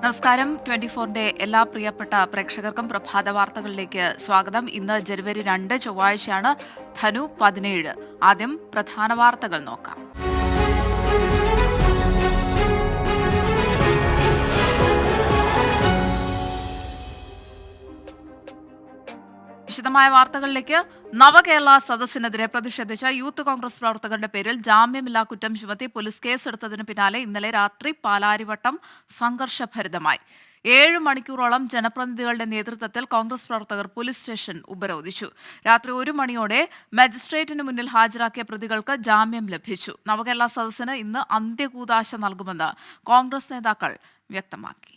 നമസ്കാരം. 24-ന്റെ എല്ലാ പ്രിയപ്പെട്ട പ്രേക്ഷകർക്കും പ്രഭാത വാർത്തകളിലേക്ക് സ്വാഗതം. ഇന്ന് ജനുവരി 2 ചൊവ്വാഴ്ചയാണ്. ധനു 17. ആദ്യം പ്രധാന വാർത്തകൾ നോക്കാം. വിശദമായ വാർത്തകളിലേക്ക്. നവകേരള സദസ്സിനെതിരെ പ്രതിഷേധിച്ച യൂത്ത് കോൺഗ്രസ് പ്രവർത്തകരുടെ പേരിൽ ജാമ്യമില്ലാ കുറ്റം ചുമത്തി പോലീസ് കേസെടുത്തതിന് പിന്നാലെ ഇന്നലെ രാത്രി പാലാരിവട്ടം സംഘർഷഭരിതമായി. 7 മണിക്കൂറോളം ജനപ്രതിനിധികളുടെ നേതൃത്വത്തിൽ കോൺഗ്രസ് പ്രവർത്തകർ പോലീസ് സ്റ്റേഷൻ ഉപരോധിച്ചു. രാത്രി 1 മണിയോടെ മജിസ്ട്രേറ്റിന് മുന്നിൽ ഹാജരാക്കിയ പ്രതികൾക്ക് ജാമ്യം ലഭിച്ചു. നവകേരള സദസ്സിന് ഇന്ന് അന്ത്യകൂദാശ നൽകുമെന്ന് കോൺഗ്രസ് നേതാക്കൾ വ്യക്തമാക്കി.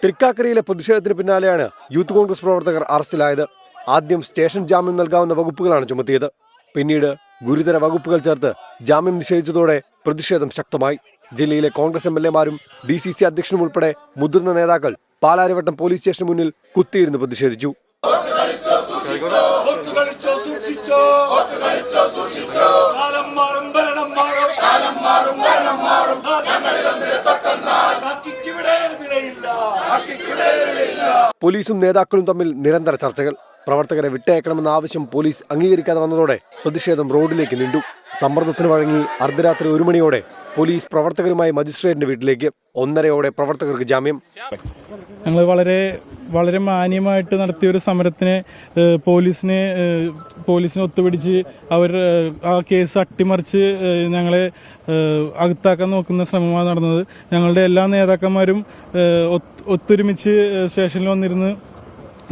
തൃക്കാക്കരയിലെ പ്രതിഷേധത്തിന് പിന്നാലെയാണ് യൂത്ത് കോൺഗ്രസ് പ്രവർത്തകർ അറസ്റ്റിലായത്. ആദ്യം സ്റ്റേഷൻ ജാമ്യം നൽകാവുന്ന വകുപ്പുകളാണ് ചുമത്തിയത്. പിന്നീട് ഗുരുതര വകുപ്പുകൾ ചേർത്ത് ജാമ്യം നിഷേധിച്ചതോടെ പ്രതിഷേധം ശക്തമായി. ജില്ലയിലെ കോൺഗ്രസ് എംഎൽഎമാരും DCC അധ്യക്ഷനും ഉൾപ്പെടെ മുതിർന്ന നേതാക്കൾ പാലാരിവട്ടം പോലീസ് സ്റ്റേഷന് മുന്നിൽ കുത്തിയിരുന്ന് പ്രതിഷേധിച്ചു. പോലീസും നേതാക്കളും തമ്മിൽ നിരന്തര ചർച്ചകൾ. പ്രവർത്തകരെ വിട്ടയക്കണമെന്ന ആവശ്യം പോലീസ് അംഗീകരിക്കാതെ വന്നതോടെ പ്രതിഷേധം റോഡിലേക്ക് നീണ്ടു. സമ്മർദ്ദത്തിന് വഴങ്ങി അർദ്ധരാത്രി 1 മണിയോടെ പോലീസ് പ്രവർത്തകരുമായി മജിസ്ട്രേറ്റിന്റെ വീട്ടിലേക്ക്. 1:30 പ്രവർത്തകർക്ക് ജാമ്യം. ഞങ്ങൾ വളരെ മാന്യമായിട്ട് നടത്തിയ ഒരു സമരത്തിന് പോലീസിനെ ഒത്തുപിടിച്ച് അവർ ആ കേസ് അട്ടിമറിച്ച് ഞങ്ങളെ അകത്താക്കാൻ നോക്കുന്ന ശ്രമമാണ് നടന്നത്. ഞങ്ങളുടെ എല്ലാ നേതാക്കന്മാരും ഒത്തൊരുമിച്ച് സ്റ്റേഷനിൽ വന്നിരുന്ന്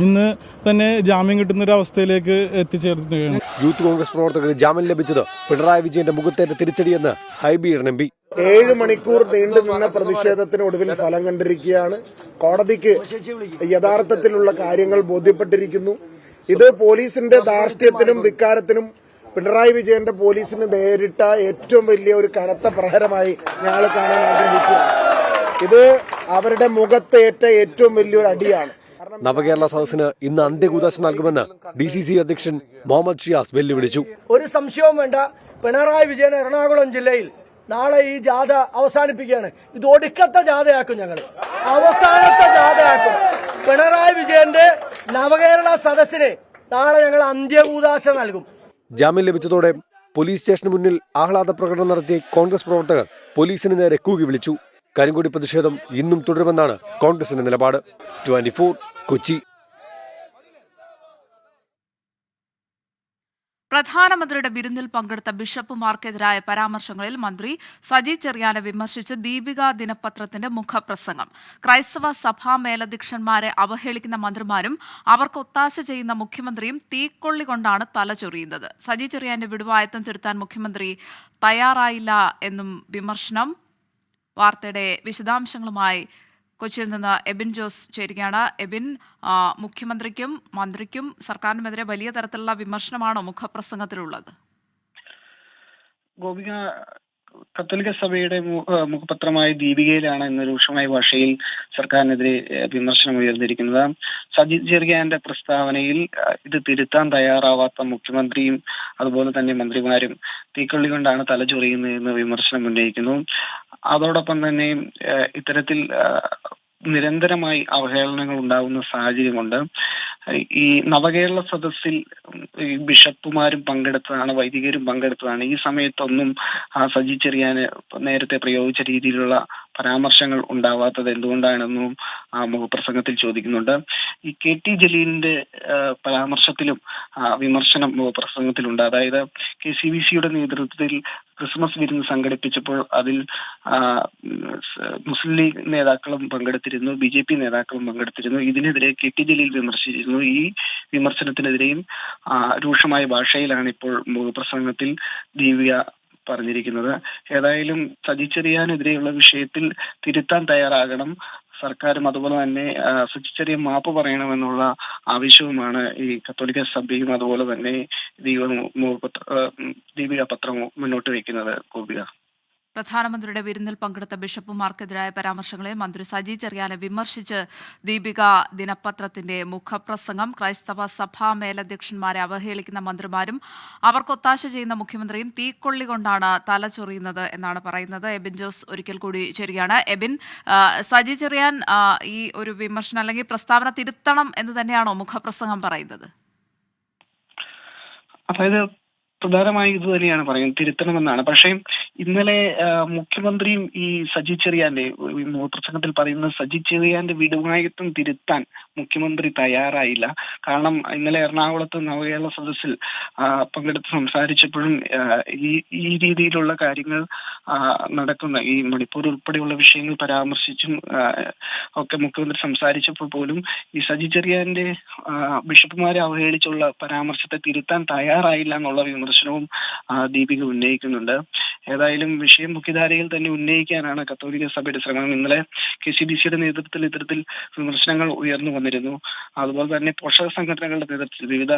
ഇന്ന് തന്നെ ജാമ്യം കിട്ടുന്ന ഒരു അവസ്ഥയിലേക്ക് എത്തിച്ചേർന്നിരിക്കുകയാണ്. യൂത്ത് കോൺഗ്രസ് പ്രവർത്തകർക്ക് ജാമ്യം ലഭിച്ചത് പിണറായി വിജയന്റെ മുഖത്തേറ്റ തിരിച്ചടിയെന്ന് ഹൈബി ഈഡൻ MP. 7 മണിക്കൂർ നീണ്ടു നിന്ന പ്രതിഷേധത്തിന് ഒടുവിൽ ഫലം കണ്ടിരിക്കുകയാണ്. കോടതിക്ക് യഥാർത്ഥത്തിലുള്ള കാര്യങ്ങൾ ബോധ്യപ്പെട്ടിരിക്കുന്നു. ഇത് പോലീസിന്റെ ധാർഷ്ട്യത്തിനും ധിക്കാരത്തിനും പിണറായി വിജയന്റെ പോലീസിന് നേരിട്ട ഏറ്റവും വലിയ ഒരു കനത്ത പ്രഹരമായി ഞങ്ങൾ കാണാൻ ആഗ്രഹിക്കുകയാണ്. ഇത് അവരുടെ മുഖത്തേറ്റ ഏറ്റവും വലിയൊരു അടിയാണ്. നവകേരള സദസ്സിന് ഇന്ന് അന്ത്യകൂദാശ നൽകുമെന്ന് DCC അധ്യക്ഷൻ മുഹമ്മദ് ഷിയാസ് വെല്ലുവിളിച്ചു. ഒരു സംശയവും വേണ്ട, പിണറായി വിജയൻ എറണാകുളം ജില്ലയിൽ നാളെ ഈ ജാഥ അവസാനിപ്പിക്കുകയാണ്. ഇത് ഒടുക്കത്തെ ജാഥയാക്കും, ഞങ്ങൾ അവസാനത്തെ ജാഥയാക്കും. പിണറായി വിജയന്റെ നവകേരള സദസ്സിന് നാളെ ഞങ്ങൾ അന്ത്യകൂദാശ നൽകും. ജാമ്യം ലഭിച്ചതോടെ പോലീസ് സ്റ്റേഷന് മുന്നിൽ ആഹ്ലാദ പ്രകടനം നടത്തിയ കോൺഗ്രസ് പ്രവർത്തകർ പോലീസിന് നേരെ കൂകി വിളിച്ചു. കരിങ്കൊടി പ്രതിഷേധം ഇന്നും തുടരുമെന്നാണ് കോൺഗ്രസിന്റെ നിലപാട്. 24 കൊച്ചി. പ്രധാനമന്ത്രിയുടെ വിരുന്നിൽ പങ്കെടുത്ത ബിഷപ്പുമാർക്കെതിരായ പരാമർശങ്ങളിൽ മന്ത്രി സജി ചെറിയാനെ വിമർശിച്ച് ദീപിക ദിനപത്രത്തിന്റെ മുഖപ്രസംഗം. ക്രൈസ്തവ സഭാ മേലധ്യക്ഷന്മാരെ അവഹേളിക്കുന്ന മന്ത്രിമാരും അവർക്ക് ഒത്താശ ചെയ്യുന്ന മുഖ്യമന്ത്രിയും തീക്കൊള്ളി കൊണ്ടാണ് തലചൊറിയുന്നത്. സജി ചെറിയാന്റെ വിടുവായത്തം തിരുത്താൻ മുഖ്യമന്ത്രി തയ്യാറായില്ല എന്നും വിമർശനം. വാർത്തയുടെ വിശദാംശങ്ങളുമായി കൊച്ചിയിൽ നിന്ന് എബിൻ ജോസ് ചേരുകയാണ്. എബിൻ, മുഖ്യമന്ത്രിക്കും മന്ത്രിക്കും സർക്കാരിനുമെതിരെ വലിയ തരത്തിലുള്ള വിമർശനമാണോ മുഖപ്രസംഗത്തിലുള്ളത്? ഗോപിക, കത്തോലിക്ക സഭയുടെ മുഖപത്രമായ ദീപികയിലാണ് ഇന്ന് രൂക്ഷമായ ഭാഷയിൽ സർക്കാരിനെതിരെ വിമർശനം ഉയർന്നിരിക്കുന്നത്. സജി ചെറിയാന്റെ പ്രസ്താവനയിൽ ഇത് തിരുത്താൻ തയ്യാറാവാത്ത മുഖ്യമന്ത്രിയും അതുപോലെ തന്നെ മന്ത്രിമാരും തീക്കൊള്ളി കൊണ്ടാണ് തലചൊറിയുന്നതെന്ന് വിമർശനം ഉന്നയിക്കുന്നു. അതോടൊപ്പം തന്നെ ഇത്തരത്തിൽ നിരന്തരമായി അവഹേളനങ്ങൾ ഉണ്ടാകുന്ന സാഹചര്യമുണ്ട്. ഈ നവകേരള സദസ്സിൽ ഈ ബിഷപ്പുമാരും പങ്കെടുത്തതാണ്, വൈദികരും പങ്കെടുത്തതാണ്. ഈ സമയത്തൊന്നും സജി ചെറിയാന് നേരത്തെ പ്രയോഗിച്ച രീതിയിലുള്ള പരാമർശങ്ങൾ ഉണ്ടാവാത്തത് എന്തുകൊണ്ടാണെന്നും മുഖപ്രസംഗത്തിൽ ചോദിക്കുന്നുണ്ട്. ഈ KT ജലീലിന്റെ പരാമർശത്തിലും വിമർശനം മുഖപ്രസംഗത്തിലുണ്ട്. അതായത് KCVC-യുടെ നേതൃത്വത്തിൽ ക്രിസ്മസ് വിരുന്ന് സംഘടിപ്പിച്ചപ്പോൾ അതിൽ മുസ്ലിം ലീഗ് നേതാക്കളും പങ്കെടുത്തിരുന്നു, BJP നേതാക്കളും പങ്കെടുത്തിരുന്നു. ഇതിനെതിരെ KT ജലീൽ വിമർശിച്ചിരുന്നു. ഈ വിമർശനത്തിനെതിരെയും രൂക്ഷമായ ഭാഷയിലാണ് ഇപ്പോൾ മുഖപ്രസംഗത്തിൽ ദീപിക പറഞ്ഞിരിക്കുന്നത്. ഏതായാലും സജി ചെറിയാനെതിരെയുള്ള വിഷയത്തിൽ തിരുത്താൻ തയ്യാറാകണം സർക്കാരും, അതുപോലെ തന്നെ സജി ചെറിയാൻ മാപ്പ് പറയണമെന്നുള്ള ആവശ്യവുമാണ് ഈ കത്തോലിക്ക സഭയും അതുപോലെ തന്നെ ദീപിക പത്രം മുന്നോട്ട് വയ്ക്കുന്നത്. ഗോപിക. പ്രധാനമന്ത്രിയുടെ വിരുന്നിൽ പങ്കെടുത്ത ബിഷപ്പുമാർക്കെതിരായ പരാമർശങ്ങളെ മന്ത്രി സജി ചെറിയാനെ വിമർശിച്ച് ദീപിക ദിനപത്രത്തിന്റെ മുഖപ്രസംഗം. ക്രൈസ്തവ സഭാ മേലധ്യക്ഷന്മാരെ അവഹേളിക്കുന്ന മന്ത്രിമാരും അവർക്കൊത്താശ ചെയ്യുന്ന മുഖ്യമന്ത്രിയും തീക്കൊള്ളി കൊണ്ടാണ് തലചൊറിയുന്നത് എന്നാണ് പറയുന്നത്. എബിൻ ജോസ് ഒരിക്കൽ കൂടി ചേരുകയാണ്. എബിൻ, സജി ചെറിയാൻ ഈ ഒരു വിമർശനം അല്ലെങ്കിൽ പ്രസ്താവന തിരുത്തണം എന്ന് തന്നെയാണോ മുഖപ്രസംഗം പറയുന്നത്? അതായത് പ്രധാനമായി ഇത് തന്നെയാണ് പറയുന്നത്, തിരുത്തണമെന്നാണ്. പക്ഷേ ഇന്നലെ മുഖ്യമന്ത്രിയും ഈ സജി ചെറിയാന്റെ പ്രസംഗത്തിൽ പറയുന്നത് സജി ചെറിയാന്റെ വിടുവായത്വം തിരുത്താൻ മുഖ്യമന്ത്രി തയ്യാറായില്ല. കാരണം ഇന്നലെ എറണാകുളത്ത് നവകേരള സദസ്സിൽ പങ്കെടുത്ത് സംസാരിച്ചപ്പോഴും ഈ രീതിയിലുള്ള കാര്യങ്ങൾ നടക്കുന്ന ഈ മണിപ്പൂർ ഉൾപ്പെടെയുള്ള വിഷയങ്ങൾ പരാമർശിച്ചും ഒക്കെ മുഖ്യമന്ത്രി സംസാരിച്ചപ്പോൾ പോലും ഈ സജി ചെറിയാന്റെ ബിഷപ്പുമാരെ അവഹേളിച്ചുള്ള പരാമർശത്തെ തിരുത്താൻ തയ്യാറായില്ല എന്നുള്ള വിമർശനവും ദീപിക ഉന്നയിക്കുന്നുണ്ട്. ഏതായാലും വിഷയം മുഖ്യധാരയിൽ തന്നെ ഉന്നയിക്കാനാണ് കത്തോലിക്ക സഭയുടെ ശ്രമം. ഇന്നലെ KCBCയുടെ നേതൃത്വത്തിൽ ഇത്തരത്തിൽ വിമർശനങ്ങൾ ഉയർന്നു വന്നിരുന്നു. അതുപോലെ തന്നെ പോഷക സംഘടനകളുടെ നേതൃത്വത്തിൽ വിവിധ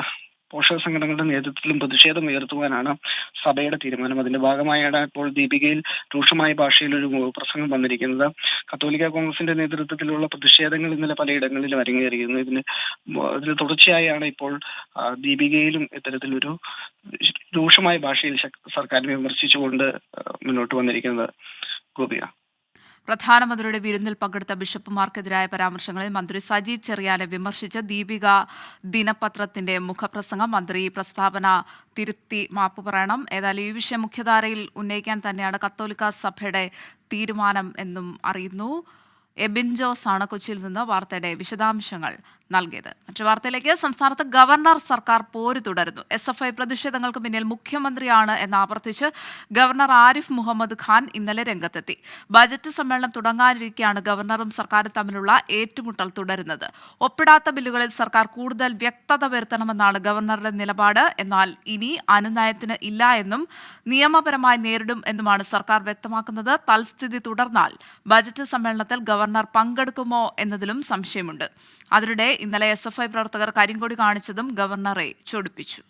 പോഷക സംഘടനകളുടെ നേതൃത്വത്തിലും പ്രതിഷേധം ഉയർത്തുവാനാണ് സഭയുടെ തീരുമാനം. അതിന്റെ ഭാഗമായാണ് ഇപ്പോൾ ദീപികയിൽ രൂക്ഷമായ ഭാഷയിൽ ഒരു പ്രസംഗം വന്നിരിക്കുന്നത്. കത്തോലിക്ക കോൺഗ്രസിന്റെ നേതൃത്വത്തിലുള്ള പ്രതിഷേധങ്ങൾ ഇന്നലെ പലയിടങ്ങളിലും അരങ്ങേറിയിരുന്നു. ഇതിന് തുടർച്ചയായാണ് ഇപ്പോൾ ദീപികയിലും ഇത്തരത്തിലൊരു രൂക്ഷമായ ഭാഷയിൽ സർക്കാരിനെ വിമർശിച്ചുകൊണ്ട് മുന്നോട്ട് വന്നിരിക്കുന്നത്. ഗോപിക, പ്രധാനമന്ത്രിയുടെ വിരുന്നിൽ പങ്കെടുത്ത ബിഷപ്പുമാർക്കെതിരായ പരാമർശങ്ങളിൽ മന്ത്രി സജി ചെറിയാനെ വിമർശിച്ച് ദീപിക ദിനപത്രത്തിന്റെ മുഖപ്രസംഗം. മന്ത്രി പ്രസ്താവന തിരുത്തി മാപ്പ് പറയണം. ഏതായാലും ഈ വിഷയം മുഖ്യധാരയിൽ ഉന്നയിക്കാൻ തന്നെയാണ് കത്തോലിക്ക സഭയുടെ തീരുമാനം എന്നും അറിയുന്നു. എബിൻ ജോസ് ആണ് കൊച്ചിയിൽ നിന്ന് വാർത്തയുടെ വിശദാംശങ്ങൾ നൽകിയത്. മറ്റു വാർത്തയിലേക്ക്. സംസ്ഥാനത്ത് ഗവർണർ സർക്കാർ പോര് തുടരുന്നു. SFI പ്രതിഷേധങ്ങൾക്ക് പിന്നിൽ മുഖ്യമന്ത്രിയാണ് എന്ന് ആവർത്തിച്ച് ഗവർണർ ആരിഫ് മുഹമ്മദ് ഖാൻ ഇന്നലെ രംഗത്തെത്തി. ബജറ്റ് സമ്മേളനം തുടങ്ങാനിരിക്കെയാണ് ഗവർണറും സർക്കാരും തമ്മിലുള്ള ഏറ്റുമുട്ടൽ തുടരുന്നത്. ഒപ്പിടാത്ത ബില്ലുകളിൽ സർക്കാർ കൂടുതൽ വ്യക്തത വരുത്തണമെന്നാണ് ഗവർണറുടെ നിലപാട്. എന്നാൽ ഇനി അനുനയത്തിന് ഇല്ല എന്നും നിയമപരമായി നേരിടും എന്നുമാണ് സർക്കാർ വ്യക്തമാക്കുന്നത്. തൽസ്ഥിതി തുടർന്നാൽ ബജറ്റ് സമ്മേളനത്തിൽ ഗവർണർ പങ്കെടുക്കുമോ എന്നതിലും സംശയമുണ്ട്. അതിനിടെ ഇന്നലെ SFI പ്രവർത്തകർ കരിങ്കൊടി കാണിച്ചതും ഗവർണറെ ചൊടിപ്പിച്ചു.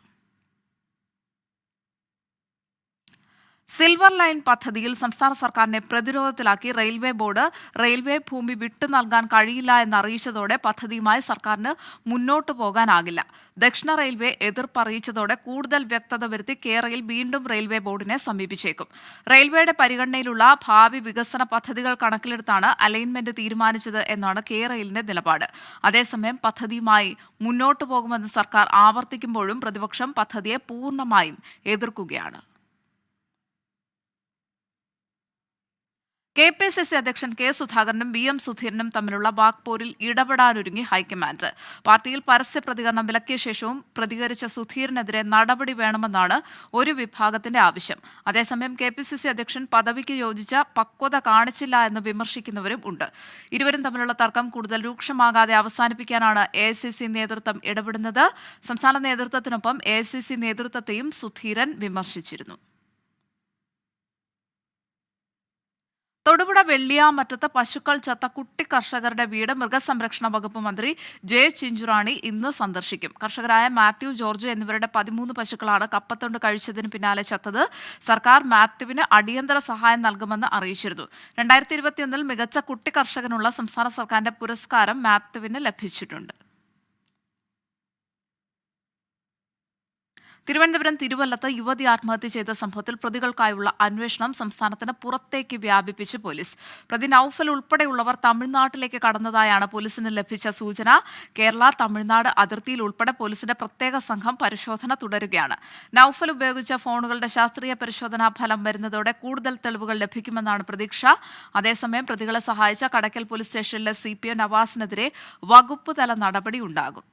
സിൽവർ ലൈൻ പദ്ധതിയിൽ സംസ്ഥാന സർക്കാരിനെ പ്രതിരോധത്തിലാക്കി റെയിൽവേ ബോർഡ് റെയിൽവേ ഭൂമി വിട്ടു നൽകാൻ കഴിയില്ല എന്നറിയിച്ചതോടെ പദ്ധതിയുമായി സർക്കാരിന് മുന്നോട്ടു പോകാനാകില്ല. ദക്ഷിണ റെയിൽവേ എതിർപ്പറിയിച്ചതോടെ കൂടുതൽ വ്യക്തത വരുത്തി കേരയിൽ വീണ്ടും റെയിൽവേ ബോർഡിനെ സമീപിച്ചേക്കും. റെയിൽവേയുടെ പരിഗണനയിലുള്ള ഭാവി വികസന പദ്ധതികൾ കണക്കിലെടുത്താണ് അലൈൻമെന്റ് തീരുമാനിച്ചത് എന്നാണ് കേരയിലിന്റെ നിലപാട്. അതേസമയം പദ്ധതിയുമായി മുന്നോട്ടു പോകുമെന്ന് സർക്കാർ ആവർത്തിക്കുമ്പോഴും പ്രതിപക്ഷം പദ്ധതിയെ പൂർണ്ണമായും എതിർക്കുകയാണ്. KPCC അധ്യക്ഷൻ K സുധാകരനും VM സുധീരനും തമ്മിലുള്ള വാക്പോരിൽ ഇടപെടാനൊരുങ്ങി ഹൈക്കമാൻഡ്. പാർട്ടിയിൽ പരസ്യ പ്രതികരണം വിലക്കിയ ശേഷവും പ്രതികരിച്ച സുധീരനെതിരെ നടപടി വേണമെന്നാണ് ഒരു വിഭാഗത്തിന്റെ ആവശ്യം. അതേസമയം KPCC അധ്യക്ഷൻ പദവിക്ക് യോജിച്ച പക്വത കാണിച്ചില്ല എന്ന് വിമർശിക്കുന്നവരും ഉണ്ട്. ഇരുവരും തമ്മിലുള്ള തർക്കം കൂടുതൽ രൂക്ഷമാകാതെ അവസാനിപ്പിക്കാനാണ് AICC നേതൃത്വം ഇടപെടുന്നത്. സംസ്ഥാന നേതൃത്വത്തിനൊപ്പം AICC നേതൃത്വത്തെയും സുധീരൻ വിമർശിച്ചിരുന്നു. തൊടുപുഴ വെള്ളിയാമറ്റത്ത് പശുക്കൾ ചത്ത കുട്ടി കർഷകരുടെ വീട് മൃഗസംരക്ഷണ വകുപ്പ് മന്ത്രി J. ചിഞ്ചുറാണി ഇന്ന് സന്ദർശിക്കും. കർഷകരായ മാത്യു, ജോർജ് എന്നിവരുടെ 13 പശുക്കളാണ് കപ്പത്തൊണ്ട് കഴിച്ചതിന് പിന്നാലെ ചത്തത്. സർക്കാർ മാത്യുവിന് അടിയന്തര സഹായം നൽകുമെന്ന് അറിയിച്ചിരുന്നു. 2021 മികച്ച കുട്ടി കർഷകനുള്ള സംസ്ഥാന സർക്കാരിന്റെ പുരസ്കാരം മാത്യുവിന് ലഭിച്ചിട്ടുണ്ട്. തിരുവനന്തപുരം തിരുവല്ലത്ത് യുവതി ആത്മഹത്യ ചെയ്ത സംഭവത്തിൽ പ്രതികൾക്കായുള്ള അന്വേഷണം സംസ്ഥാനത്തിന് പുറത്തേക്ക് വ്യാപിപ്പിച്ച് പോലീസ്. പ്രതി നൌഫൽ ഉൾപ്പെടെയുള്ളവർ തമിഴ്നാട്ടിലേക്ക് കടന്നതായാണ് പോലീസിന് ലഭിച്ച സൂചന. കേരള തമിഴ്നാട് അതിർത്തിയിൽ ഉൾപ്പെടെ പോലീസിന്റെ പ്രത്യേക സംഘം പരിശോധന തുടരുകയാണ്. നൌഫൽ ഉപയോഗിച്ച ഫോണുകളുടെ ശാസ്ത്രീയ പരിശോധനാ ഫലം വരുന്നതോടെ കൂടുതൽ തെളിവുകൾ ലഭിക്കുമെന്നാണ് പ്രതീക്ഷ. അതേസമയം പ്രതികളെ സഹായിച്ച കടയ്ക്കൽ പോലീസ് സ്റ്റേഷനിലെ CPO നവാസിനെതിരെ വകുപ്പ് തല നടപടി ഉണ്ടാകും.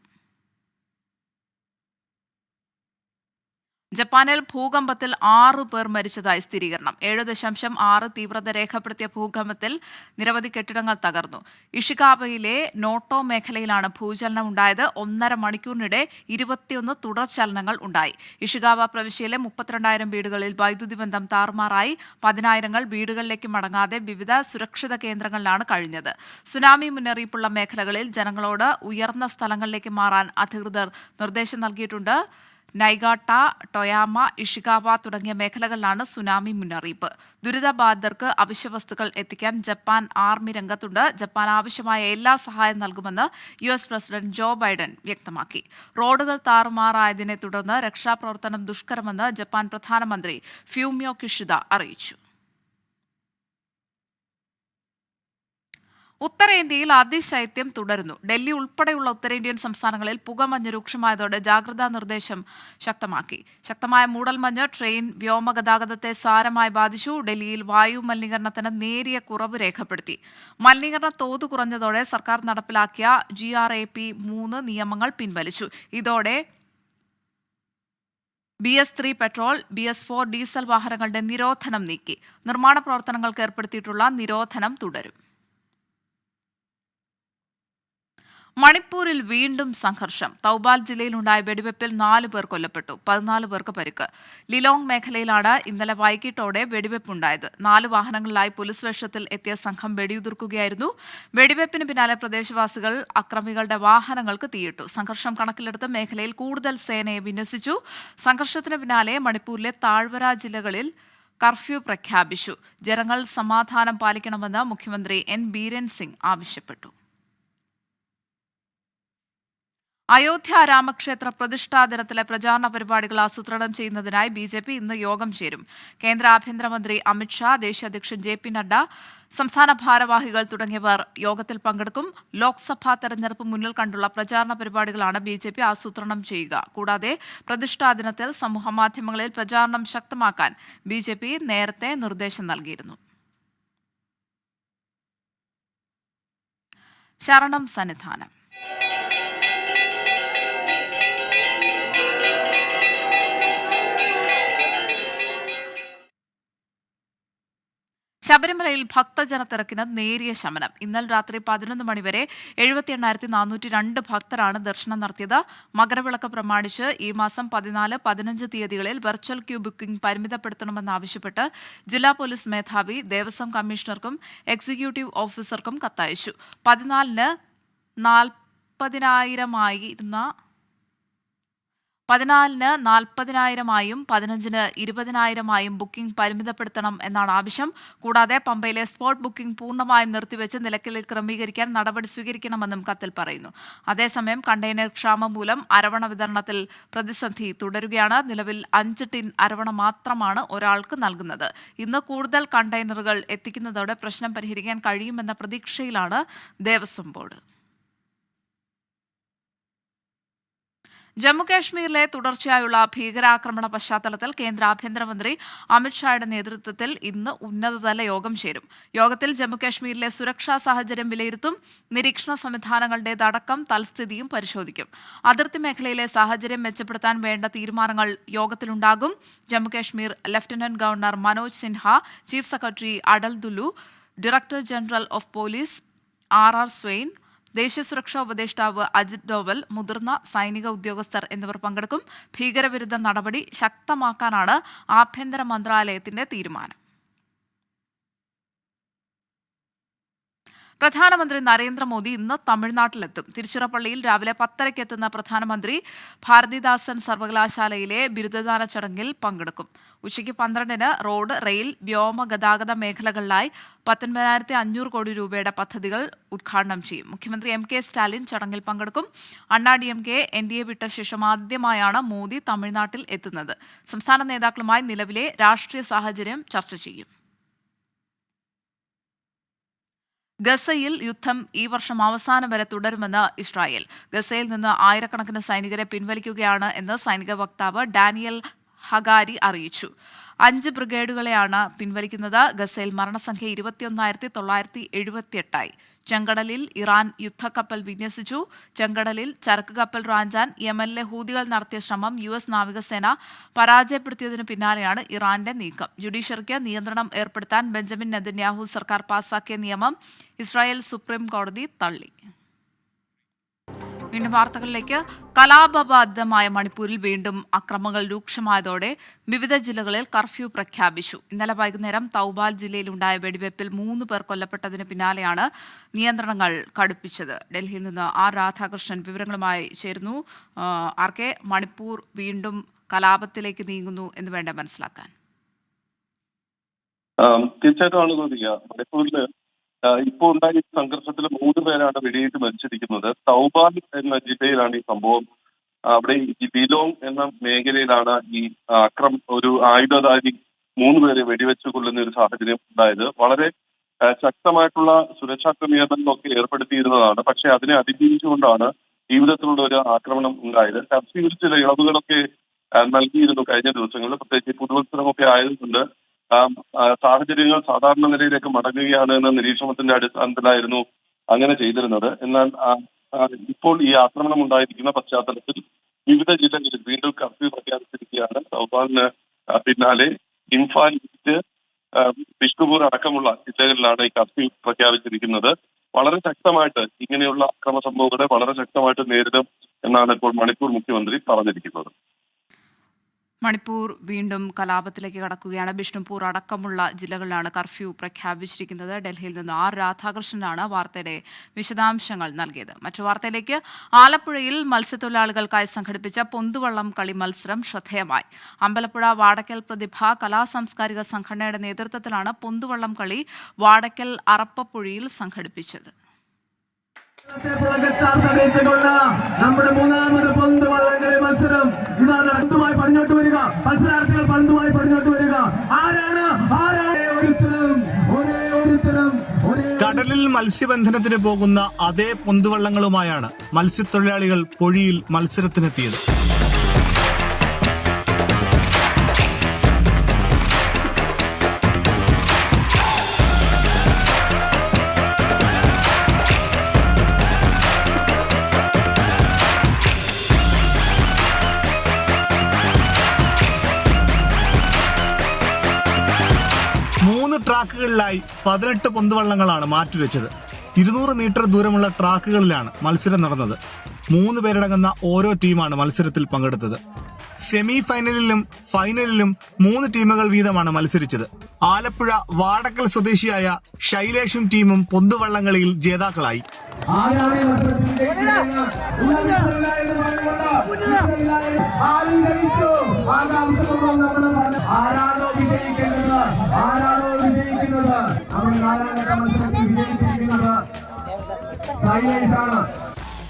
ജപ്പാനിൽ ഭൂകമ്പത്തിൽ 6 പേർ മരിച്ചതായി സ്ഥിരീകരണം. 7.6 തീവ്രത രേഖപ്പെടുത്തിയ ഭൂകമ്പത്തിൽ നിരവധി കെട്ടിടങ്ങൾ തകർന്നു. ഇഷികാവയിലെ നോട്ടോ മേഖലയിലാണ് ഭൂചലനം ഉണ്ടായത്. 1.5 മണിക്കൂറിനിടെ 21 തുടർചലനങ്ങൾ ഉണ്ടായി. ഇഷികാവ പ്രവിശ്യയിലെ 32,000 വീടുകളിൽ വൈദ്യുതി ബന്ധം താറുമാറായി. 10,000 വീടുകളിലേക്ക് മടങ്ങാതെ വിവിധ സുരക്ഷിത കേന്ദ്രങ്ങളിലാണ് കഴിഞ്ഞത്. സുനാമി മുന്നറിയിപ്പുള്ള മേഖലകളിൽ ജനങ്ങളോട് ഉയർന്ന സ്ഥലങ്ങളിലേക്ക് മാറാൻ അധികൃതർ നിർദ്ദേശം നൽകിയിട്ടുണ്ട്. നൈഗാട്ട, ടൊയാമ, ഇഷിഗാവ തുടങ്ങിയ മേഖലകളിലാണ് സുനാമി മുന്നറിയിപ്പ്. ദുരിതബാധിതർക്ക് അവശ്യവസ്തുക്കൾ എത്തിക്കാൻ ജപ്പാൻ ആർമി രംഗത്തുണ്ട്. ജപ്പാൻ ആവശ്യമായ എല്ലാ സഹായം നൽകുമെന്ന് US പ്രസിഡന്റ് ജോ ബൈഡൻ വ്യക്തമാക്കി. റോഡുകൾ താറുമാറായതിനെ തുടർന്ന് രക്ഷാപ്രവർത്തനം ദുഷ്കരമെന്ന് ജപ്പാൻ പ്രധാനമന്ത്രി ഫ്യൂമിയോ കിഷിദ അറിയിച്ചു. ഉത്തരേന്ത്യയിൽ അതിശൈത്യം തുടരുന്നു. ഡൽഹി ഉൾപ്പെടെയുള്ള ഉത്തരേന്ത്യൻ സംസ്ഥാനങ്ങളിൽ പുകമഞ്ഞ് രൂക്ഷമായതോടെ ജാഗ്രതാ നിർദ്ദേശം ശക്തമാക്കി. ശക്തമായ മൂടൽമഞ്ഞ് ട്രെയിൻ, വ്യോമഗതാഗതത്തെ സാരമായി ബാധിച്ചു. ഡൽഹിയിൽ വായു മലിനീകരണത്തിന് നേരിയ കുറവ് രേഖപ്പെടുത്തി. മലിനീകരണ തോത് കുറഞ്ഞതോടെ സർക്കാർ നടപ്പിലാക്കിയ GRAP 3 നിയമങ്ങൾ പിൻവലിച്ചു. ഇതോടെ BS3 പെട്രോൾ, BS4 ഡീസൽ വാഹനങ്ങളുടെ നിരോധനം നീക്കി. നിർമ്മാണ പ്രവർത്തനങ്ങൾക്ക് ഏർപ്പെടുത്തിയിട്ടുള്ള നിരോധനം തുടരും. മണിപ്പൂരിൽ വീണ്ടും സംഘർഷം. തൗബാൽ ജില്ലയിലുണ്ടായ വെടിവെപ്പിൽ 4 പേർ കൊല്ലപ്പെട്ടു, 14 പേർക്ക് പരിക്ക്. ലിലോങ് മേഖലയിലാണ് ഇന്നലെ വൈകിട്ടോടെ വെടിവെപ്പുണ്ടായത്. 4 വാഹനങ്ങളിലായി പോലീസ് വേഷത്തിൽ എത്തിയ സംഘം വെടിയുതിർക്കുകയായിരുന്നു. വെടിവെപ്പിന് പിന്നാലെ പ്രദേശവാസികൾ അക്രമികളുടെ വാഹനങ്ങൾക്ക് തീയിട്ടു. സംഘർഷം കണക്കിലെടുത്ത് മേഖലയിൽ കൂടുതൽ സേനയെ വിന്യസിച്ചു. സംഘർഷത്തിന് പിന്നാലെ മണിപ്പൂരിലെ താഴ്വര ജില്ലകളിൽ കർഫ്യൂ പ്രഖ്യാപിച്ചു. ജനങ്ങൾ സമാധാനം പാലിക്കണമെന്ന് മുഖ്യമന്ത്രി N. ബീരൻ സിംഗ് ആവശ്യപ്പെട്ടു. അയോധ്യ രാമക്ഷേത്ര പ്രതിഷ്ഠാ ദിനത്തിലെ പ്രചാരണ പരിപാടികൾ ആസൂത്രണം ചെയ്യുന്നതിനായി BJP ഇന്ന് യോഗം ചേരും. കേന്ദ്ര ആഭ്യന്തരമന്ത്രി അമിത്ഷാ, ദേശീയ അധ്യക്ഷൻ JP നഡ്ഡ, സംസ്ഥാന ഭാരവാഹികൾ തുടങ്ങിയവർ യോഗത്തിൽ പങ്കെടുക്കും. ലോക്സഭാ തെരഞ്ഞെടുപ്പ് മുന്നിൽ കണ്ടുള്ള പ്രചാരണ പരിപാടികളാണ് BJP ആസൂത്രണം ചെയ്യുക. കൂടാതെ പ്രതിഷ്ഠാ ദിനത്തിൽ സമൂഹമാധ്യമങ്ങളിൽ പ്രചാരണം ശക്തമാക്കാൻ BJP നേരത്തെ നിർദ്ദേശം നൽകിയിരുന്നു. ശരണം സന്നിധാനം. ശബരിമലയിൽ ഭക്തജനത്തിരക്കിന് നേരിയ ശമനം. ഇന്നലെ രാത്രി 11 മണിവരെ 78,402 ഭക്തരാണ് ദർശനം നടത്തിയത്. മകരവിളക്ക് പ്രമാണിച്ച് ഈ മാസം 14, 15 തീയതികളിൽ വെർച്വൽ ക്യൂ ബുക്കിംഗ് പരിമിതപ്പെടുത്തണമെന്നാവശ്യപ്പെട്ട് ജില്ലാ പോലീസ് മേധാവി ദേവസ്വം കമ്മീഷണർക്കും എക്സിക്യൂട്ടീവ് ഓഫീസർക്കും കത്തയച്ചു. 14-ന് 40,000-ആയും 15-ന് 20,000-ആയും ബുക്കിംഗ് പരിമിതപ്പെടുത്തണം എന്നാണ് ആവശ്യം. കൂടാതെ പമ്പയിലെ സ്പോട്ട് ബുക്കിംഗ് പൂർണ്ണമായും നിർത്തിവെച്ച് നിലയ്ക്കലിൽ ക്രമീകരിക്കാൻ നടപടി സ്വീകരിക്കണമെന്നും കത്തിൽ പറയുന്നു. അതേസമയം കണ്ടെയ്നർ ക്ഷാമം മൂലം അരവണ വിതരണത്തിൽ പ്രതിസന്ധി തുടരുകയാണ്. നിലവിൽ 5 ടിൻ അരവണ മാത്രമാണ് ഒരാൾക്ക് നൽകുന്നത്. ഇന്ന് കൂടുതൽ കണ്ടെയ്നറുകൾ എത്തിക്കുന്നതോടെ പ്രശ്നം പരിഹരിക്കാൻ കഴിയുമെന്ന പ്രതീക്ഷയിലാണ് ദേവസ്വം ബോർഡ്. ജമ്മുകാശ്മീരിലെ തുടർച്ചയായുള്ള ഭീകരാക്രമണ പശ്ചാത്തലത്തിൽ കേന്ദ്ര ആഭ്യന്തരമന്ത്രി അമിത്ഷായുടെ നേതൃത്വത്തിൽ ഇന്ന് ഉന്നതതല യോഗം ചേരും. യോഗത്തിൽ ജമ്മുകാശ്മീരിലെ സുരക്ഷാ സാഹചര്യം വിലയിരുത്തും. നിരീക്ഷണ സംവിധാനങ്ങളുടേതടക്കം തൽസ്ഥിതിയും പരിശോധിക്കും. അതിർത്തി മേഖലയിലെ സാഹചര്യം മെച്ചപ്പെടുത്താൻ വേണ്ട തീരുമാനങ്ങൾ യോഗത്തിലുണ്ടാകും. Jammu Kashmir lieutenant governor Manoj Sinha, chief secretary Atal Dulloo, director general of police RR Swain, ദേശീയ സുരക്ഷാ ഉപദേഷ്ടാവ് അജിത് ഡോവൽ, മുതിർന്ന സൈനിക ഉദ്യോഗസ്ഥർ എന്നിവർ പങ്കെടുക്കും. ഭീകരവിരുദ്ധ നടപടി ശക്തമാക്കാനാണ് ആഭ്യന്തര മന്ത്രാലയത്തിന്റെ തീരുമാനം. പ്രധാനമന്ത്രി നരേന്ദ്രമോദി ഇന്ന് തമിഴ്നാട്ടിലെത്തും. തിരുച്ചിറപ്പള്ളിയിൽ രാവിലെ 10:30 എത്തുന്ന പ്രധാനമന്ത്രി ഭാരതിദാസൻ സർവകലാശാലയിലെ ബിരുദദാന ചടങ്ങിൽ പങ്കെടുക്കും. ഉച്ചയ്ക്ക് 12-ന് റോഡ്, റെയിൽ, വ്യോമ ഗതാഗത മേഖലകളിലായി 19,500 കോടി രൂപയുടെ പദ്ധതികൾ ഉദ്ഘാടനം ചെയ്യും. മുഖ്യമന്ത്രി MK സ്റ്റാലിൻ ചടങ്ങിൽ പങ്കെടുക്കും. അണ്ണാ DMK NDA വിട്ട ശേഷം ആദ്യമായാണ് മോദി തമിഴ്നാട്ടിൽ എത്തുന്നത്. സംസ്ഥാന നേതാക്കളുമായി നിലവിലെ രാഷ്ട്രീയ സാഹചര്യം ചർച്ച ചെയ്യും. ഗസയിൽ യുദ്ധം ഈ വർഷം അവസാനം വരെ തുടരുമെന്ന് ഇസ്രായേൽ. ഗസയിൽ നിന്ന് ആയിരക്കണക്കിന് സൈനികരെ പിൻവലിക്കുകയാണ് എന്ന് സൈനിക വക്താവ് ഡാനിയൽ ഹഗാരി അറിയിച്ചു. 5 ബ്രിഗേഡുകളെയാണ് പിൻവലിക്കുന്നത്. ഗസയിൽ മരണസംഖ്യ 21,978 ആയി. ചെങ്കടലിൽ ഇറാൻ യുദ്ധക്കപ്പൽ വിന്യസിച്ചു. ചെങ്കടലിൽ ചരക്ക് കപ്പൽ റാഞ്ചാൻ യമനിലെ ഹൂതികൾ നടത്തിയ ശ്രമം US നാവികസേന പരാജയപ്പെടുത്തിയതിനു പിന്നാലെയാണ് ഇറാന്റെ നീക്കം. ജുഡീഷ്യറിക്ക് നിയന്ത്രണം ഏർപ്പെടുത്താൻ ബെഞ്ചമിൻ നെതന്യാഹു സർക്കാർ പാസാക്കിയ നിയമം ഇസ്രായേൽ സുപ്രീം കോടതി തള്ളി. വീണ്ടും വാർത്തകളിലേക്ക്. കലാപബാധിതമായ മണിപ്പൂരിൽ വീണ്ടും അക്രമങ്ങൾ രൂക്ഷമായതോടെ വിവിധ ജില്ലകളിൽ കർഫ്യൂ പ്രഖ്യാപിച്ചു. ഇന്നലെ വൈകുന്നേരം തൗബാൽ ജില്ലയിലുണ്ടായ വെടിവെപ്പിൽ 3 പേർ കൊല്ലപ്പെട്ടതിന് പിന്നാലെയാണ് നിയന്ത്രണങ്ങൾ കടുപ്പിച്ചത്. ഡൽഹിയിൽ നിന്ന് ആർ രാധാകൃഷ്ണൻ വിവരങ്ങളുമായി ചേരുന്നു. ആർ കെ, മണിപ്പൂർ വീണ്ടും കലാപത്തിലേക്ക് നീങ്ങുന്നു എന്ന് വേണ്ട മനസ്സിലാക്കാൻ. തീർച്ചയായിട്ടും മണിപ്പൂരിൽ ഇപ്പോൾ ഉണ്ടായ സംഘർഷത്തിൽ 3 പേരാണ് വെടിയേറ്റ് മരിച്ചിരിക്കുന്നത്. തൗബാൽ എന്ന ജില്ലയിലാണ് ഈ സംഭവം. അവിടെ ഈ ബിലോങ് എന്ന മേഖലയിലാണ് ഈ ഒരു ആയുധധാരി 3 പേരെ വെടിവെച്ച് കൊല്ലുന്ന ഒരു സാഹചര്യം ഉണ്ടായത്. വളരെ ശക്തമായിട്ടുള്ള സുരക്ഷാ ക്രമീകരണങ്ങളൊക്കെ ഏർപ്പെടുത്തിയിരുന്നതാണ്. പക്ഷെ അതിനെ അതിജീവിച്ചുകൊണ്ടാണ് ഈ വിധത്തിലുള്ള ഒരു ആക്രമണം ഉണ്ടായത്. കർഫ്യൂവിൽ ചില ഇളവുകളൊക്കെ നൽകിയിരുന്നു കഴിഞ്ഞ ദിവസങ്ങളിൽ. പ്രത്യേകിച്ച് പുതുവത്സരമൊക്കെ ആയതുകൊണ്ട് സാഹചര്യങ്ങൾ സാധാരണ നിലയിലേക്ക് മടങ്ങുകയാണ് എന്ന നിരീക്ഷണത്തിന്റെ അടിസ്ഥാനത്തിലായിരുന്നു അങ്ങനെ ചെയ്തിരുന്നത്. എന്നാൽ ഇപ്പോൾ ഈ ആക്രമണം ഉണ്ടായിരിക്കുന്ന പശ്ചാത്തലത്തിൽ വിവിധ ജില്ലകളിൽ വീണ്ടും കർഫ്യൂ പ്രഖ്യാപിച്ചിരിക്കുകയാണ്. തൗബാലിന് പിന്നാലെ ഇംഫാൽ, ബിഷ്ണുപൂർ അടക്കമുള്ള ജില്ലകളിലാണ് ഈ കർഫ്യൂ പ്രഖ്യാപിച്ചിരിക്കുന്നത്. വളരെ ശക്തമായിട്ട് ഇങ്ങനെയുള്ള അക്രമ സംഭവങ്ങളെ വളരെ ശക്തമായിട്ട് നേരിടും എന്നാണ് ഇപ്പോൾ മണിപ്പൂർ മുഖ്യമന്ത്രി പറഞ്ഞിരിക്കുന്നത്. മണിപ്പൂർ വീണ്ടും കലാപത്തിലേക്ക് കടക്കുകയാണ്. ബിഷ്ണുപൂർ അടക്കമുള്ള ജില്ലകളിലാണ് കർഫ്യൂ പ്രഖ്യാപിച്ചിരിക്കുന്നത്. ഡൽഹിയിൽ നിന്ന് ആർ രാധാകൃഷ്ണനാണ് വാർത്തയുടെ വിശദാംശങ്ങൾ നൽകിയത്. മറ്റു വാർത്തയിലേക്ക്. ആലപ്പുഴയിൽ മത്സ്യത്തൊഴിലാളികൾക്കായി സംഘടിപ്പിച്ച പൊന്തുവള്ളം കളി മത്സരം ശ്രദ്ധേയമായി. അമ്പലപ്പുഴ വാടക്കൽ പ്രതിഭ കലാസാംസ്കാരിക സംഘടനയുടെ നേതൃത്വത്തിലാണ് പൊന്തുവള്ളം കളി വാടക്കൽ അറപ്പപ്പുഴയിൽ സംഘടിപ്പിച്ചത്. നമ്മുടെ മൂന്നാമത് പന്ത് വള്ളംകളി മത്സരം ഇതാ പന്തുമായി പടിഞ്ഞോട്ട് വരിക. മത്സരാർത്ഥികൾ പന്തുമായി പടിഞ്ഞോട്ട് വരിക. ആരാണ് കടലിൽ മത്സ്യബന്ധനത്തിന് പോകുന്ന അതേ പൊന്തുവള്ളങ്ങളുമായാണ് മത്സ്യത്തൊഴിലാളികൾ പൊഴിയിൽ മത്സരത്തിനെത്തിയത്. ട്രാക്കുകളിലായി 18 പൊന്തുവള്ളങ്ങളാണ് മാറ്റിവെച്ചത്. 200 മീറ്റർ ദൂരമുള്ള ട്രാക്കുകളിലാണ് മത്സരം നടന്നത്. 3 പേരടങ്ങുന്ന ഓരോ ടീമാണ് മത്സരത്തിൽ പങ്കെടുത്തത്. സെമി ഫൈനലിലും ഫൈനലിലും 3 ടീമുകൾ വീതമാണ് മത്സരിച്ചത്. ആലപ്പുഴ വാടക്കൽ സ്വദേശിയായ ശൈലേഷും ടീമും പൊന്തുവള്ളംകളിയിൽ ജേതാക്കളായി.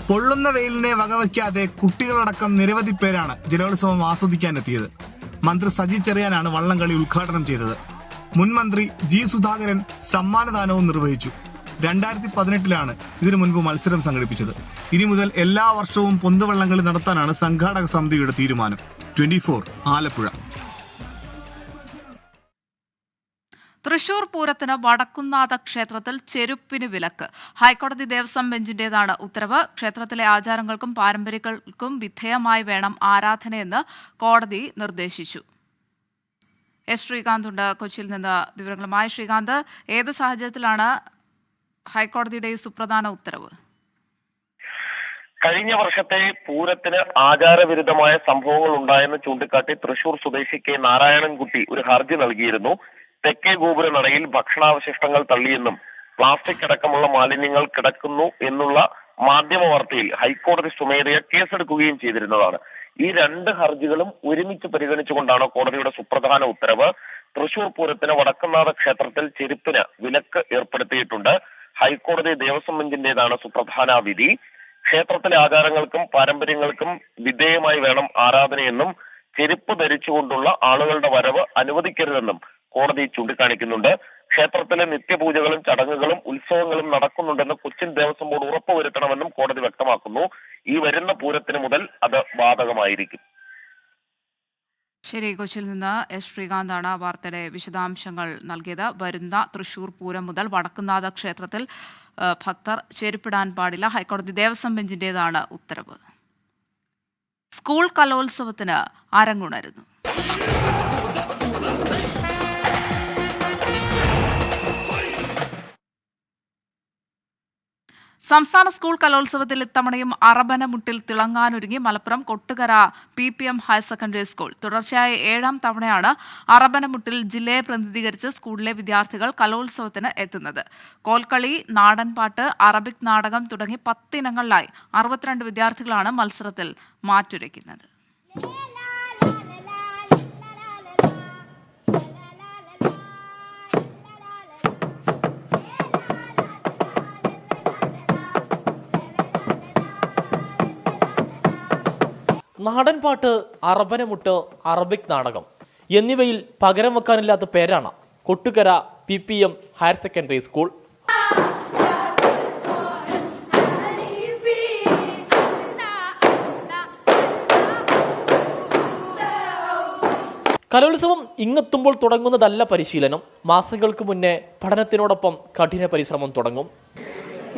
പൊള്ളുന്ന വെയിലിനെ വകവയ്ക്കാതെ കുട്ടികളടക്കം നിരവധി പേരാണ് ജലോത്സവം ആസ്വദിക്കാനെത്തിയത്. മന്ത്രി സജി ചെറിയാനാണ് വള്ളംകളി ഉദ്ഘാടനം ചെയ്തത്. മുൻ മന്ത്രി ജി സുധാകരൻ സമ്മാനദാനവും നിർവഹിച്ചു. 2018 ഇതിനു മുൻപ് മത്സരം സംഘടിപ്പിച്ചത്. ഇനി മുതൽ എല്ലാ വർഷവും പൊന്തുവള്ളംകളി നടത്താനാണ് സംഘാടക സമിതിയുടെ തീരുമാനം. 24 ആലപ്പുഴ. തൃശൂർ പൂരത്തിന് വടക്കുംനാഥ ക്ഷേത്രത്തിൽ ചെരുപ്പിന് വിലക്ക്. ഹൈക്കോടതി ദേവസ്വം ബെഞ്ചിന്റേതാണ് ഉത്തരവ്. ക്ഷേത്രത്തിലെ ആചാരങ്ങൾക്കും പാരമ്പര്യങ്ങൾക്കും വിധേയമായി വേണം ആരാധനയെന്ന് കോടതി നിർദ്ദേശിച്ചു. എസ് ശ്രീകാന്ത് ഉണ്ട് കൊച്ചിയിൽ നിന്ന് വിവരങ്ങളുമായി. ശ്രീകാന്ത്, ഏത് സാഹചര്യത്തിലാണ് ഹൈക്കോടതിയുടെ സുപ്രധാന ഉത്തരവ്? കഴിഞ്ഞ വർഷത്തെ പൂരത്തിന് ആചാരവിരുദ്ധമായ സംഭവങ്ങൾ ഉണ്ടായെന്ന് ചൂണ്ടിക്കാട്ടി തൃശൂർ സ്വദേശി കെ നാരായണൻകുട്ടി ഒരു ഹർജി നൽകിയിരുന്നു. തെക്കേ ഗോപുര നടയിൽ ഭക്ഷണാവശിഷ്ടങ്ങൾ തള്ളിയെന്നും പ്ലാസ്റ്റിക് അടക്കമുള്ള മാലിന്യങ്ങൾ കിടക്കുന്നു എന്നുള്ള മാധ്യമ വാർത്തയിൽ ഹൈക്കോടതി സ്വമേധയാ കേസെടുക്കുകയും ചെയ്തിരുന്നതാണ്. ഈ 2 ഹർജികളും ഒരുമിച്ച് പരിഗണിച്ചുകൊണ്ടാണ് കോടതിയുടെ സുപ്രധാന ഉത്തരവ്. തൃശൂർ പൂരത്തിന് വടക്കുംനാഥ ക്ഷേത്രത്തിൽ ചെരുപ്പിന് വിലക്ക് ഏർപ്പെടുത്തിയിട്ടുണ്ട്. ഹൈക്കോടതി ദേവസ്വം ബെഞ്ചിന്റേതാണ് സുപ്രധാന വിധി. ക്ഷേത്രത്തിലെ ആചാരങ്ങൾക്കും പാരമ്പര്യങ്ങൾക്കും വിധേയമായി വേണം ആരാധനയെന്നും ചെരുപ്പ് ധരിച്ചുകൊണ്ടുള്ള ആളുകളുടെ വരവ് അനുവദിക്കരുതെന്നും കോടതി ചൂണ്ടിക്കാണിക്കുന്നുണ്ട്. ക്ഷേത്രത്തിലെ നിത്യപൂജകളും ചടങ്ങുകളും ഉത്സവങ്ങളും നടക്കുന്നുണ്ടെന്ന് കൊച്ചിൻ ദേവസ്വം ബോർഡ് ഉറപ്പുവരുത്തണമെന്നും കോടതി വ്യക്തമാക്കുന്നു. ഈ വരുന്ന പൂരത്തിന് മുതൽ അത് ബാധകമായിരിക്കും. ശരി, കൊച്ചിയിൽ നിന്ന് എസ് ശ്രീകാന്താണ് വാർത്തയുടെ വിശദാംശങ്ങൾ നൽകിയത്. വരുന്ന തൃശൂർ പൂരം മുതൽ വടക്കുംനാഥ ക്ഷേത്രത്തിൽ ഭക്തർ ചെരുപ്പിടാൻ പാടില്ല. ഹൈക്കോടതി ദേവസ്വം ബെഞ്ചിന്റേതാണ് ഉത്തരവ്. സ്കൂൾ കലോത്സവത്തിന് അരങ്ങുണരുന്നു. സംസ്ഥാന സ്കൂൾ കലോത്സവത്തിൽ ഇത്തവണയും അറബനമുട്ടിൽ തിളങ്ങാനൊരുങ്ങി Malappuram Kottukara PPM higher secondary school. തുടർച്ചയായ 7ാം തവണയാണ് അറബനമുട്ടിൽ ജില്ലയെ പ്രതിനിധീകരിച്ച് സ്കൂളിലെ വിദ്യാർത്ഥികൾ കലോത്സവത്തിന് എത്തുന്നത്. കോൽക്കളി, നാടൻപാട്ട്, അറബിക് നാടകം തുടങ്ങി 10 ഇനങ്ങളിലായി 62 വിദ്യാർത്ഥികളാണ് മത്സരത്തിൽ മാറ്റുരയ്ക്കുന്നത്. നാടൻപാട്ട്, അറബനമുട്ട്, അറബിക് നാടകം എന്നിവയിൽ പകരം വെക്കാനില്ലാത്ത പേരാണ് Kottukara PPM higher secondary school. കലോത്സവം ഇങ്ങെത്തുമ്പോൾ തുടങ്ങുന്നതല്ല പരിശീലനം. മാസങ്ങൾക്ക് മുന്നേ പഠനത്തിനോടൊപ്പം കഠിന പരിശ്രമം തുടങ്ങും.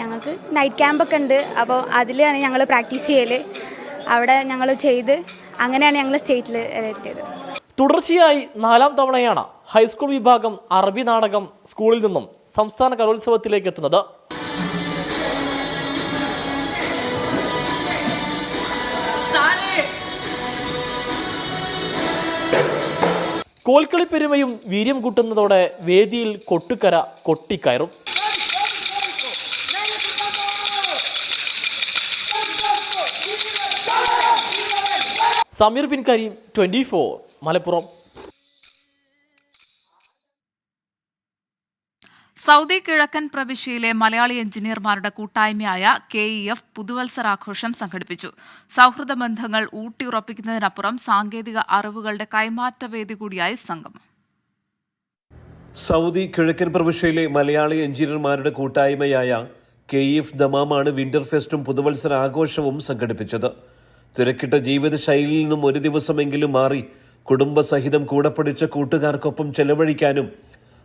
ഞങ്ങൾക്ക് നൈറ്റ് ക്യാമ്പൊക്കെ ഉണ്ട്. അപ്പോൾ അതിലാണ് ഞങ്ങൾ പ്രാക്ടീസ് ചെയ്യൽ. അവിടെ ഞങ്ങൾ ചെയ്ത് അങ്ങനെയാണ് ഞങ്ങൾ സ്റ്റേറ്റിൽ എത്തിയത്. തുടർച്ചയായി 4ാം തവണയാണ് ഹൈസ്കൂൾ വിഭാഗം അറബി നാടകം സ്കൂളിൽ നിന്നും സംസ്ഥാന കലോത്സവത്തിലേക്ക് എത്തുന്നത്. കോൽക്കളി പെരുമയും വീര്യം കൂട്ടുന്നതോടെ വേദിയിൽ കൊട്ടുകര കൊട്ടിക്കയറും. സമീർ ബിൻ കരീം, 24 മലപ്പുറം. സൗദി കിഴക്കൻ പ്രവിശ്യയിലെ മലയാളി എഞ്ചിനീയർമാരുടെ കൂട്ടായ്മയായ KEF പുതുവത്സരാഘോഷം സംഘടിപ്പിച്ചു. സൗഹൃദ ബന്ധങ്ങൾ ഊട്ടിയുറപ്പിക്കുന്നതിനപ്പുറം സാങ്കേതിക അറിവുകളുടെ കൈമാറ്റ വേദി കൂടിയായി സംഗമം. സൗദി കിഴക്കൻ പ്രവിശ്യയിലെ മലയാളി എഞ്ചിനീയർമാരുടെ കൂട്ടായ്മയായ KEF ദമാമാണ് വിന്റർ ഫെസ്റ്റും പുതുവത്സരാഘോഷവും സംഘടിപ്പിച്ചത്. തിരക്കിട്ട ജീവിതശൈലിയിൽ നിന്നും ഒരു ദിവസമെങ്കിലും മാറി കുടുംബസഹിതം കൂടെ പഠിച്ച കൂട്ടുകാർക്കൊപ്പം ചെലവഴിക്കാനും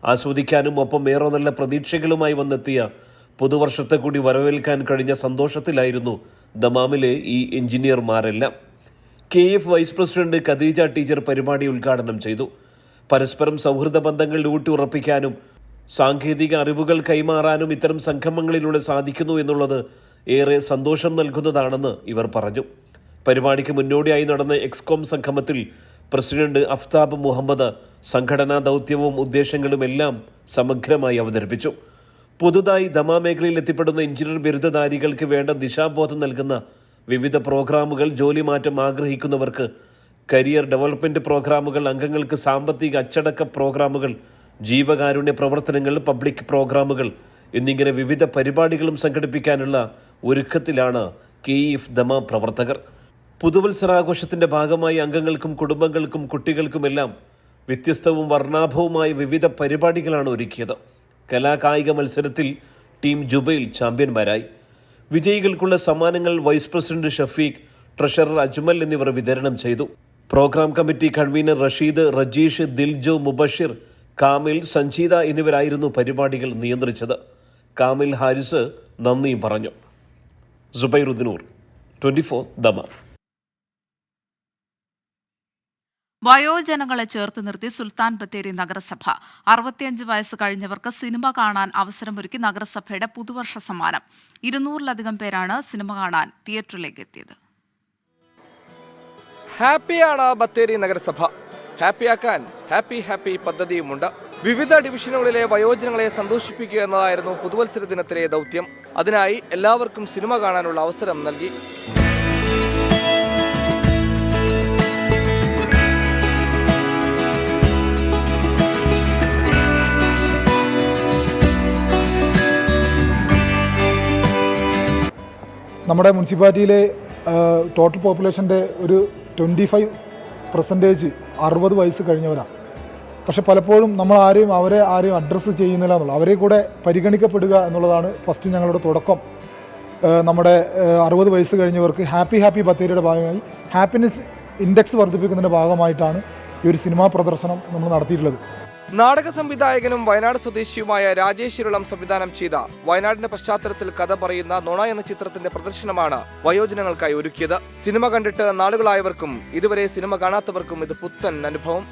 ആസ്വദിക്കാനും ഒപ്പം ഏറെ നല്ല പ്രതീക്ഷകളുമായി വന്നെത്തിയ പുതുവർഷത്തെ കൂടി വരവേൽക്കാൻ കഴിഞ്ഞ സന്തോഷത്തിലായിരുന്നു ദമാമിലെ ഈ എഞ്ചിനീയർമാരെല്ലാം. KEF vice president Khadeeja teacher പരിപാടി ഉദ്ഘാടനം ചെയ്തു. പരസ്പരം സൗഹൃദ ബന്ധങ്ങൾ ഊട്ടിയുറപ്പിക്കാനും സാങ്കേതിക അറിവുകൾ കൈമാറാനും ഇത്തരം സംഗമങ്ങളിലൂടെ സാധിക്കുന്നു എന്നുള്ളത് ഏറെ സന്തോഷം നൽകുന്നതാണെന്ന് ഇവർ പറഞ്ഞു. പരിപാടിക്ക് മുന്നോടിയായി നടന്ന എക്സ്കോം സംഗമത്തിൽ പ്രസിഡന്റ് അഫ്താബ് മുഹമ്മദ് സംഘടനാ ദൗത്യവും ഉദ്ദേശങ്ങളും എല്ലാം സമഗ്രമായി അവതരിപ്പിച്ചു. പുതുതായി ദമാ മേഖലയിൽ എത്തിപ്പെടുന്ന എഞ്ചിനീയർ ബിരുദധാരികൾക്ക് വേണ്ട ദിശാബോധം നൽകുന്ന വിവിധ പ്രോഗ്രാമുകൾ, ജോലി മാറ്റം ആഗ്രഹിക്കുന്നവർക്ക് കരിയർ ഡെവലപ്മെന്റ് പ്രോഗ്രാമുകൾ, അംഗങ്ങൾക്ക് സാമ്പത്തിക അച്ചടക്ക പ്രോഗ്രാമുകൾ, ജീവകാരുണ്യ പ്രവർത്തനങ്ങൾ, പബ്ലിക് പ്രോഗ്രാമുകൾ എന്നിങ്ങനെ വിവിധ പരിപാടികളും സംഘടിപ്പിക്കാനുള്ള ഒരുക്കത്തിലാണ് KEF ദമാ പ്രവർത്തകർ. പുതുവത്സരാഘോഷത്തിന്റെ ഭാഗമായി അംഗങ്ങൾക്കും കുടുംബങ്ങൾക്കും കുട്ടികൾക്കുമെല്ലാം വ്യത്യസ്തവും വർണ്ണാഭവുമായ വിവിധ പരിപാടികളാണ് ഒരുക്കിയത്. കലാകായിക മത്സരത്തിൽ ടീം ജുബൈൽ ചാമ്പ്യന്മാരായി. വിജയികൾക്കുള്ള സമ്മാനങ്ങൾ vice president Shafeeq, treasurer Ajmal എന്നിവർ വിതരണം ചെയ്തു. Programme committee convener Rasheed, Rejeesh, Diljo, Mubashir, Kamil, Sanjeetha എന്നിവരായിരുന്നു പരിപാടികൾ നിയന്ത്രിച്ചത്. കാമിൽ ഹാരിസ് നന്ദിയും പറഞ്ഞു. സുബൈറുദ്ദീനൂർ, 24 ദമ. വയോജനങ്ങളെ ചേർത്ത് നിർത്തി സുൽത്താൻ ബത്തേരി നഗരസഭ 65 വയസ്സ് കഴിഞ്ഞവർക്ക് സിനിമ കാണാൻ അവസരമൊരുക്കി നഗരസഭയുടെ പുതുവർഷ സമ്മാനം. 200-ലധികം പേരാണ് സിനിമ കാണാൻ തിയേറ്ററിലേക്ക് എത്തിയത്. ഹാപ്പിയാണ് ബത്തേരി നഗരസഭ. ഹാപ്പിയാക്കാൻ ഹാപ്പി പദ്ധതിയുമുണ്ട്. വിവിധ ഡിവിഷനുകളിലെ വയോജനങ്ങളെ സന്തോഷിപ്പിക്കുക എന്നതായിരുന്നു പുതുവത്സര ദിനത്തിലെ ദൗത്യം. അതിനായി എല്ലാവർക്കും സിനിമ കാണാനുള്ള അവസരം നൽകി. നമ്മുടെ മുനിസിപ്പാലിറ്റിയിലെ ടോട്ടൽ പോപ്പുലേഷൻ്റെ ഒരു 25% 60 വയസ്സ് കഴിഞ്ഞവരാണ്. പക്ഷെ പലപ്പോഴും നമ്മൾ അവരെ ആരെയും അഡ്രസ്സ് ചെയ്യുന്നില്ല എന്നുള്ളത്, അവരെ കൂടെ പരിഗണിക്കപ്പെടുക എന്നുള്ളതാണ് ഫസ്റ്റ് ഞങ്ങളുടെ തുടക്കം. നമ്മുടെ 60 വയസ്സ് കഴിഞ്ഞവർക്ക് ഹാപ്പി ബത്തേരിയുടെ ഭാഗമായി ഹാപ്പിനെസ് ഇൻഡെക്സ് വർദ്ധിപ്പിക്കുന്നതിൻ്റെ ഭാഗമായിട്ടാണ് ഈ ഒരു സിനിമാ പ്രദർശനം നമ്മൾ നടത്തിയിട്ടുള്ളത്. നാടക സംവിധായകനും വയനാട് സ്വദേശിയുമായ രാജേഷ് ഇരുളം സംവിധാനം ചെയ്ത വയനാടിന്റെ പശ്ചാത്തലത്തിൽ കഥ പറയുന്ന നുണ എന്ന ചിത്രത്തിന്റെ പ്രദർശനമാണ് വയോജനങ്ങൾക്കായി ഒരുക്കിയത്. സിനിമ കണ്ടിട്ട് നാളുകളായവർക്കും ഇതുവരെ സിനിമ കാണാത്തവർക്കും ഇത് പുത്തൻ അനുഭവം.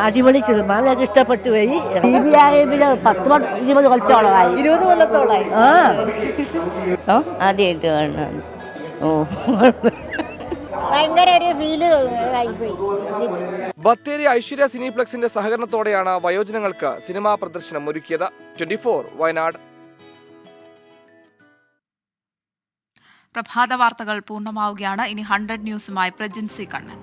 അടിപൊളി സിനിമ ഞങ്ങൾക്ക് ഇഷ്ടപ്പെട്ടു പോയി. പിന്നെ 10-20 കൊല്ലത്തോളമായി. 20 കൊല്ലത്തോളമായി. ആദ്യമായിട്ട് കാണുന്നത്. ഭയങ്കര ഒരു ഫീല് ആയിപ്പോയി. ബത്തേരി ഐശ്വര്യ സിനിപ്ലെക്സിന്റെ സഹകരണത്തോടെയാണ് വയോജനങ്ങൾക്ക് സിനിമാ പ്രദർശനം ഒരുക്കിയത്. 24 വയനാട്. പ്രഭാത വാർത്തകൾ പൂർണ്ണമാവുകയാണ്. ഇനി 100 ന്യൂസുമായി പ്രജിൻസി കണ്ണൻ.